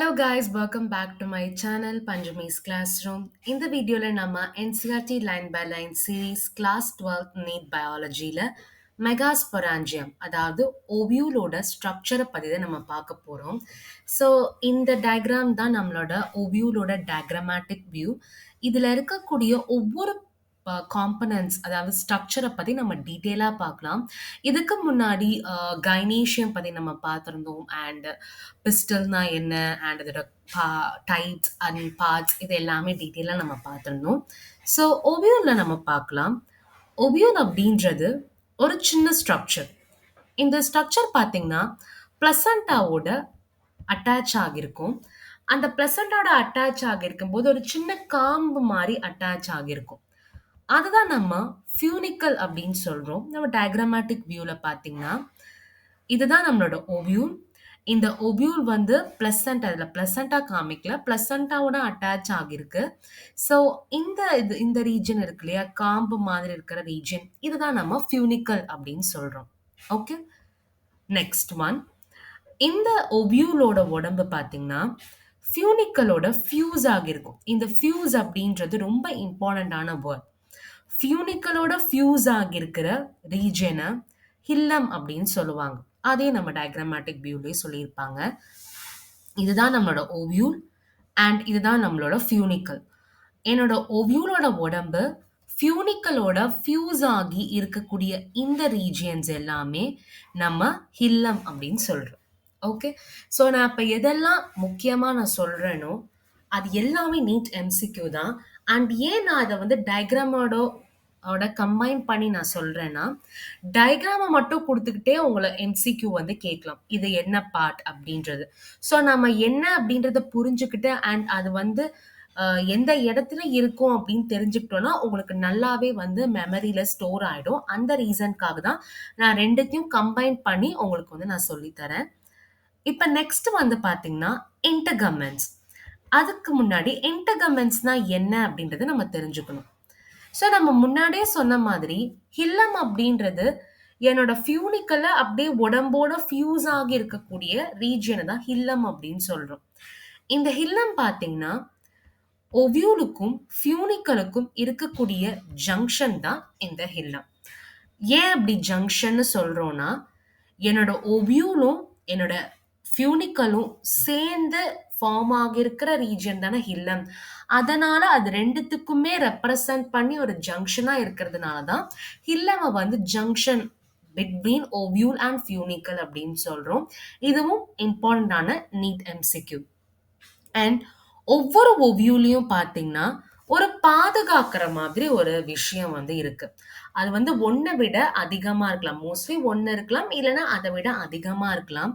Hello guys, welcome back to my channel Panjami's Classroom. In the video நம்ம NCERT line by line series class 12th NEET biologyல megasporangium அதாவது ஓவியூலோட ஸ்ட்ரக்சரை பத்தி தான் நம்ம பார்க்க போறோம். ஸோ இந்த டயக்ராம் தான் நம்மளோட ஓவியூலோட டயக்ராமேட்டிக் வியூ. இதுல இருக்கக்கூடிய ஒவ்வொரு காம்பனன்ட்ஸ் அதாவது ஸ்ட்ரக்சரை பத்தி நம்ம டீட்டெயிலா பார்க்கலாம். இதுக்கு முன்னாடி கைனீஷியம் பத்தி நம்ம பார்த்திருந்தோம் அண்ட் பிஸ்டல்னா என்ன அண்ட் அதோட டைப்ஸ் அண்ட் பார்ட்ஸ் இது எல்லாமே டீட்டெயிலாக நம்ம பார்த்துருந்தோம். ஸோ ஒவியூலில் நம்ம பார்க்கலாம். ஒவியூல் அப்படின்றது ஒரு சின்ன ஸ்ட்ரக்சர். இந்த ஸ்ட்ரக்சர் பார்த்தீங்கன்னா பிளசண்டாவோட அட்டாச் ஆகியிருக்கும். அந்த பிளசண்டாவோட அட்டாச் ஆகியிருக்கும் போது ஒரு சின்ன காம்பு மாதிரி அட்டாச் ஆகியிருக்கும். அதுதான் நம்ம ஃபியூனிக்கல் அப்படின்னு சொல்றோம். நம்ம டயக்ராமேட்டிக் வியூல பார்த்தீங்கன்னா இதுதான் நம்மளோட ஓவியூல். இந்த ஓவியூல் வந்து பிளசண்டா அதில் பிளசண்டா காமிக்கல, பிளசண்டாவோட அட்டாச் ஆகியிருக்கு. ஸோ இந்த ரீஜன் இருக்கு இல்லையா, காம்பு மாதிரி இருக்கிற ரீஜன், இதுதான் நம்ம ஃபியூனிக்கல் அப்படின்னு சொல்றோம். Okay, next one. இந்த ஓவியூலோட உடம்பு பார்த்தீங்கன்னா ஃபியூனிக்கலோட ஃபியூஸ் ஆகியிருக்கும். இந்த ஃபியூஸ் அப்படின்றது ரொம்ப இம்பார்ட்டண்டான வேர்ட். ஃபியூனிக்கலோட ஃபியூஸ் ஆகியிருக்கிற ரீஜனை ஹில்லம் அப்படின்னு சொல்லுவாங்க. அதே நம்ம டயக்ராமேட்டிக் வியூலேயே சொல்லியிருப்பாங்க. இதுதான் நம்மளோட ஓவியூல் அண்ட் இதுதான் நம்மளோட ஃபியூனிக்கல். என்னோட ஓவியூலோட உடம்பு ஃபியூனிக்கலோட ஃபியூஸ் ஆகி இருக்கக்கூடிய இந்த ரீஜியன்ஸ் எல்லாமே நம்ம ஹில்லம் அப்படின்னு சொல்றோம். ஓகே, ஸோ நான் இப்போ எதெல்லாம் முக்கியமாக நான் சொல்கிறேனோ அது எல்லாமே நீட் எம்சிக்யூ தான். அண்ட் ஏன் நான் அதை வந்து டயக்ராமோட கம்பைன் பண்ணி நான் சொல்கிறேன்னா, டயக்ராமை மட்டும் கொடுத்துக்கிட்டே உங்களை எம்சிக்யூ வந்து கேட்கலாம், இது என்ன பார்ட் அப்படின்றது. ஸோ நம்ம என்ன அப்படின்றத புரிஞ்சுக்கிட்டு அண்ட் அது வந்து எந்த இடத்துல இருக்கும் அப்படின்னு தெரிஞ்சுக்கிட்டோன்னா உங்களுக்கு நல்லாவே வந்து மெமரியில் ஸ்டோர் ஆகிடும். அந்த ரீசனுக்காக தான் நான் ரெண்டுத்தையும் கம்பைன் பண்ணி உங்களுக்கு வந்து நான் சொல்லித்தரேன். இப்போ நெக்ஸ்ட் வந்து பார்த்தீங்கன்னா இன்டர்கமெண்ட்ஸ். அதுக்கு முன்னாடி இன்டர்கமெண்ட்ஸ்னா என்ன அப்படின்றத நம்ம தெரிஞ்சுக்கணும். ஸோ நம்ம முன்னாடியே சொன்ன மாதிரி ஹில்லம் அப்படின்றது என்னோட ஃபியூனிக்கலை அப்படியே உடம்போட ஃபியூஸ் ஆகி இருக்கக்கூடிய ரீஜியனை தான் ஹில்லம் அப்படின்னு சொல்றோம். இந்த ஹில்லம் பார்த்தீங்கன்னா ஒவியூலுக்கும் ஃபியூனிக்கலுக்கும் இருக்கக்கூடிய ஜங்ஷன் தான் இந்த ஹில்லம். ஏன் அப்படி ஜங்ஷன்னு சொல்றோம்னா, என்னோட ஒவியூலும் என்னோட ஃபியூனிக்கலும் சேர்ந்து ஃபார்ம் ஆகியிருக்கிற ரீஜன் தானே ஹில்லம். அதனால அது ரெண்டுத்துக்குமே ரெப்ரசன்ட் பண்ணி ஒரு ஜங்ஷனா இருக்கிறதுனால தான் ஹில்லமை வந்து junction between ovule and funicle அப்படின்னு சொல்றோம். இதுவும் இம்பார்ட்டண்டான நீட் எம்சிக்யூ. அண்ட் ஒவ்வொரு ஓவியூலையும் பார்த்தீங்கன்னா ஒரு பாதுகாக்கிற மாதிரி ஒரு விஷயம் வந்து இருக்கு. அது வந்து ஒன்றை விட அதிகமாக இருக்கலாம், மோஸ்ட்லி ஒன்று இருக்கலாம், இல்லைன்னா அதை விட அதிகமாக இருக்கலாம்.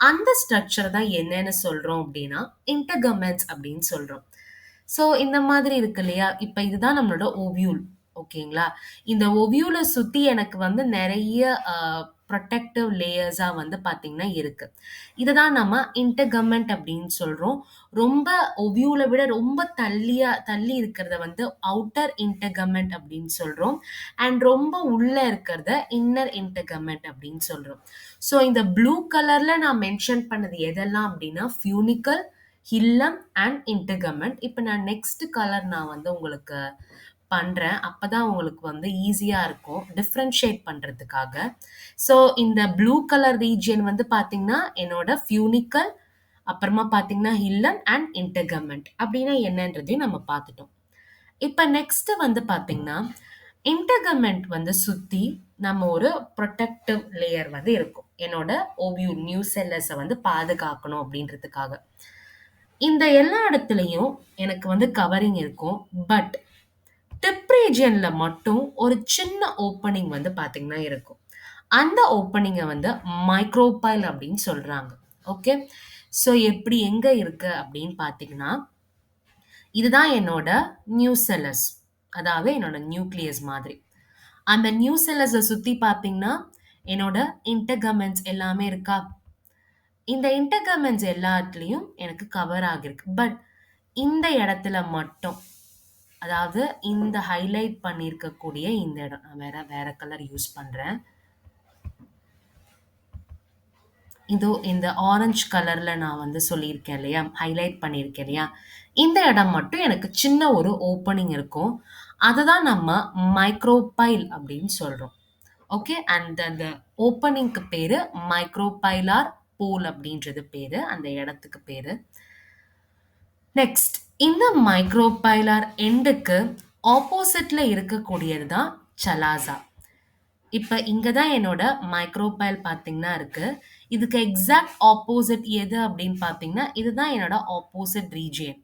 அந்த ஸ்ட்ரக்சர் தான் என்னன்னு சொல்றோம் அப்படின்னா இன்டர்கமெண்ட்ஸ் அப்படின்னு சொல்றோம். ஸோ இந்த மாதிரி இருக்கு இல்லையா, இப்போ இதுதான் நம்மளோட ஓவியூல். ஓகேங்களா, இந்த ஓவியூலை சுற்றி எனக்கு வந்து நிறைய ப்ரொடெக்டிவ் லேயர்ஸாக வந்து பார்த்தீங்கன்னா இருக்கு. இதுதான் நம்ம இன்டர்கமெண்ட் அப்படின்னு சொல்றோம். ரொம்ப ஒவியூலை விட ரொம்ப தள்ளி இருக்கிறத வந்து அவுட்டர் இன்டர்கமெண்ட் அப்படின்னு சொல்றோம். அண்ட் ரொம்ப உள்ள இருக்கிறத இன்னர் இன்டர்கமெண்ட் அப்படின்னு சொல்றோம். ஸோ இந்த ப்ளூ கலர்ல நான் மென்ஷன் பண்ணது எதெல்லாம் அப்படின்னா ஃபியூனிக்கல், ஹில்லம் அண்ட் இன்டர்கமெண்ட். இப்போ நான் நெக்ஸ்ட் கலர் நான் வந்து உங்களுக்கு பண்றேன், அப்பதான் உங்களுக்கு வந்து ஈஸியா இருக்கும் டிஃப்ரென்ஷியேட் பண்றதுக்காக. ஸோ இந்த ப்ளூ கலர் ரீஜியன் வந்து பார்த்தீங்கன்னா என்னோட ஃபியூனிக்கல், அப்புறமா பார்த்தீங்கன்னா ஹில்லம் அண்ட் இன்டர்கமெண்ட் அப்படின்னா என்னன்றதையும் நம்ம பார்த்துட்டோம். இப்போ நெக்ஸ்ட் வந்து பார்த்தீங்கன்னா இன்டர்கமெண்ட் வந்து சுற்றி நம்ம ஒரு ப்ரொடெக்டிவ் லேயர் வந்து இருக்கும், என்னோட ஓவியூல் நியூசெல்லஸை வந்து பாதுகாக்கணும் அப்படின்றதுக்காக. இந்த எல்லா இடத்துலையும் எனக்கு வந்து கவரிங் இருக்கும். பட் டிப் ரீஜியன்ல மட்டும் ஒரு சின்ன ஓப்பனிங் வந்து பார்த்தீங்கன்னா இருக்கும். அந்த ஓப்பனிங்கை வந்து மைக்ரோபைல் அப்படின்னு சொல்றாங்க. ஓகே, ஸோ எப்படி எங்க இருக்கு அப்படின்னு பார்த்தீங்கன்னா இதுதான் என்னோட நியூசெல்லஸ், அதாவது என்னோட நியூக்ளியஸ் மாதிரி. அந்த நியூசெல்லஸை சுற்றி பார்த்தீங்கன்னா என்னோட இன்டர்கமெண்ட்ஸ் எல்லாமே இருக்கா. இந்த இன்டர்கமெண்ட்ஸ் எல்லாத்துலேயும் எனக்கு கவர் ஆகிருக்கு. பட் இந்த இடத்துல மட்டும், அதாவது இந்த ஹைலைட் பண்ணியிருக்கக்கூடிய இந்த இடம், நான் வேற கலர் யூஸ் பண்றேன். இதோ இந்த ஆரஞ்சு கலர்ல நான் வந்து சொல்லியிருக்கேன் இல்லையா? ஹைலைட் பண்ணியிருக்கேன் இல்லையா? இந்த இடம் மட்டும் எனக்கு சின்ன ஒரு ஓப்பனிங் இருக்கும். அததான் நம்ம மைக்ரோபைல் அப்படின்னு சொல்றோம். ஓகே. அண்ட் அந்த ஓப்பனிங்க்கு பேரு மைக்ரோபைலார் போல் அப்படின்றது பேரு. அந்த இடத்துக்கு பேரு. நெக்ஸ்ட் இந்த மைக்ரோபைலார் எண்டுக்கு ஆப்போசிட்ல இருக்கக்கூடியது தான் சலாசா. இப்ப இங்க தான் என்னோட மைக்ரோபைல் பார்த்தீங்கன்னா இருக்கு. இதுக்கு எக்ஸாக்ட் ஆப்போசிட் எது அப்படின்னு பார்த்தீங்கன்னா, இதுதான் என்னோட ஆப்போசிட் ரீஜியன்.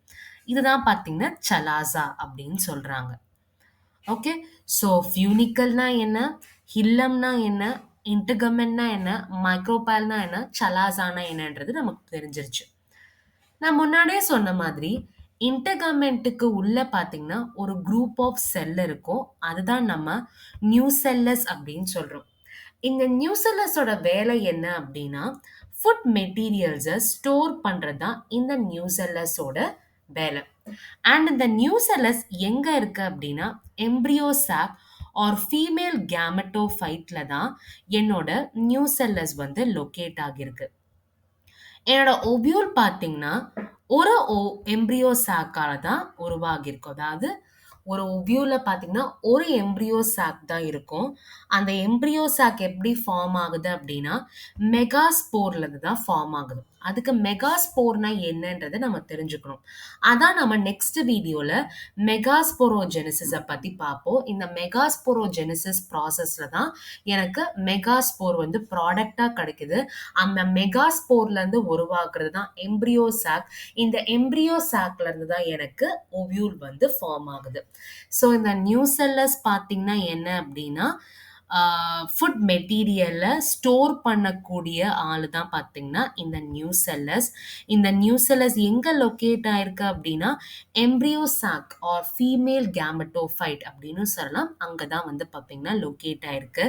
இதுதான் பார்த்தீங்கன்னா சலாசா அப்படின்னு சொல்றாங்க. ஓகே. ஸோ ஃபியூனிக்கல்னா என்ன? ஹில்லம்னா என்ன? இன்டர்கமென்ட்னா என்ன? மைக்ரோபைல்னா என்ன? சலாசானா என்னன்றது நமக்கு தெரிஞ்சிருச்சு. நான் முன்னாடியே சொன்ன மாதிரி, இன்டர்கமென்ட்டுக்கு உள்ள பார்த்தீங்கன்னா, ஒரு குரூப் ஆஃப் செல் இருக்கும். அதுதான் நம்ம நியூசெல்லஸ் அப்படின்னு சொல்றோம். இந்த நியூசெல்லஸோட வேலை என்ன அப்படின்னா, ஃபுட் மெட்டீரியல்ஸ ஸ்டோர் பண்றது தான் இந்த நியூசெல்லஸோட வேலை. அண்ட் இந்த நியூசெல்லஸ் எங்க இருக்கு அப்படின்னா, எம்ப்ரியோ சாக் ஆர் ஃபீமேல் கேமெட்டோஃபைட்ல தான் என்னோட நியூசெல்லஸ் வந்து லொகேட் ஆகியிருக்கு. என்னோட ஓவியூல் பார்த்தீங்கன்னா, ஒரு எம்ப்ரியோ சாக்கால தான் உருவாகியிருக்கும். அதாவது ஒரு ஓவியூல பார்த்தீங்கன்னா, ஒரு எம்ப்ரியோ சாக் தான் இருக்கும். அந்த எம்ப்ரியோ சாக் எப்படி ஃபார்ம் ஆகுது அப்படின்னா, மெகாஸ்போர்ல இருந்து தான் ஃபார்ம் ஆகுது. அதுக்கு மெகாஸ்போர்னா என்னன்றத நம்ம தெரிஞ்சுக்கணும். அதான் நம்ம நெக்ஸ்ட் வீடியோல மெகாஸ்போரோஜெனிசிஸ பத்தி பார்ப்போம். இந்த மெகாஸ்போரோஜெனிசிஸ் ப்ராசஸ்ல தான் எனக்கு மெகாஸ்போர் வந்து ப்ராடக்ட்டா கிடைக்குது. அந்த மெகாஸ்போர்ல இருந்து உருவாக்குறது தான் எம்ப்ரியோ சாக். இந்த எம்ப்ரியோ சாக்ல இருந்து தான் எனக்கு ஓவியூல் வந்து ஃபார்ம் ஆகுது. ஸோ இந்த நியூசெல்லஸ் பார்த்தீங்கன்னா என்ன அப்படின்னா, ஃபுட் மெட்டீரியல ஸ்டோர் பண்ணக்கூடிய ஆளு தான் பார்த்தீங்கன்னா, இந்த நியூசெல்லஸ். இந்த நியூசெல்லஸ் எங்க லொகேட் ஆயிருக்கு அப்படின்னா, embryo chalk or female gametophyte அப்படின்னு சொல்லலாம். அங்க தான் வந்து பார்த்தீங்கன்னா லொகேட் ஆயிருக்கு.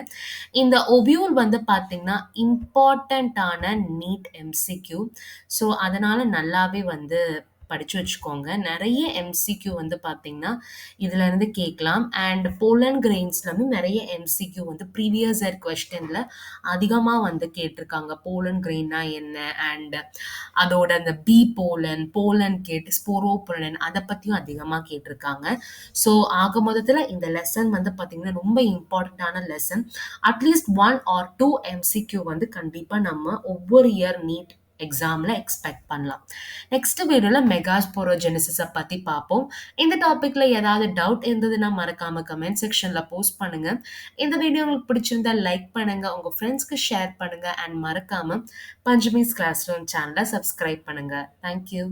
இந்த ஓவியூல் வந்து பார்த்தீங்கன்னா, இம்பார்ட்டன்ட்டான நீட் எம்சிக்யூ. ஸோ, அதனால நல்லாவே வந்து படிச்சு வச்சுக்கோங்க. நெறைய எம்சிக்யூ வந்து பார்த்தீங்கன்னா, இதுலருந்து கேட்கலாம். அண்ட் போலன் கிரெயின்ஸ்லருந்து நெறைய எம்சிக்யூ வந்து ப்ரீவியஸ் இயர் கொஸ்டின்ல அதிகமா வந்து கேட்டிருக்காங்க. போலன் கிரெயின்னா என்ன? அண்ட் அதோட அந்த பி போலன், போலன் கேட்டு ஸ்போரோபோலன் அத பத்தியும் அதிகமா கேட்டிருக்காங்க. ஸோ, ஆக மொத்தத்துல இந்த லெசன் வந்து பார்த்தீங்கன்னா, ரொம்ப இம்பார்ட்டன்ட்டான லெசன். அட்லீஸ்ட் 1 ஆர் 2 எம்சிக்யூ வந்து கண்டிப்பா நம்ம ஒவ்வொரு இயர் நீட் எக்ஸாம்ல எக்ஸ்பெக்ட் பண்ணலாம். நெக்ஸ்ட் வீடியோல மெகாஸ்போரோஜெனிசிஸ பத்தி பார்ப்போம். இந்த டாபிக்ல ஏதாவது டவுட் இருந்ததுன்னா மறக்காம கமெண்ட் செக்ஷன்ல போஸ்ட் பண்ணுங்க. இந்த வீடியோ உங்களுக்கு பிடிச்சிருந்தா லைக் பண்ணுங்க, உங்க ஃப்ரெண்ட்ஸ்க்கு ஷேர் பண்ணுங்க அண்ட் மறக்காம பஞ்சமிஸ் கிளாஸ் ரூம் சேனலை சப்ஸ்கிரைப் பண்ணுங்க. Thank you.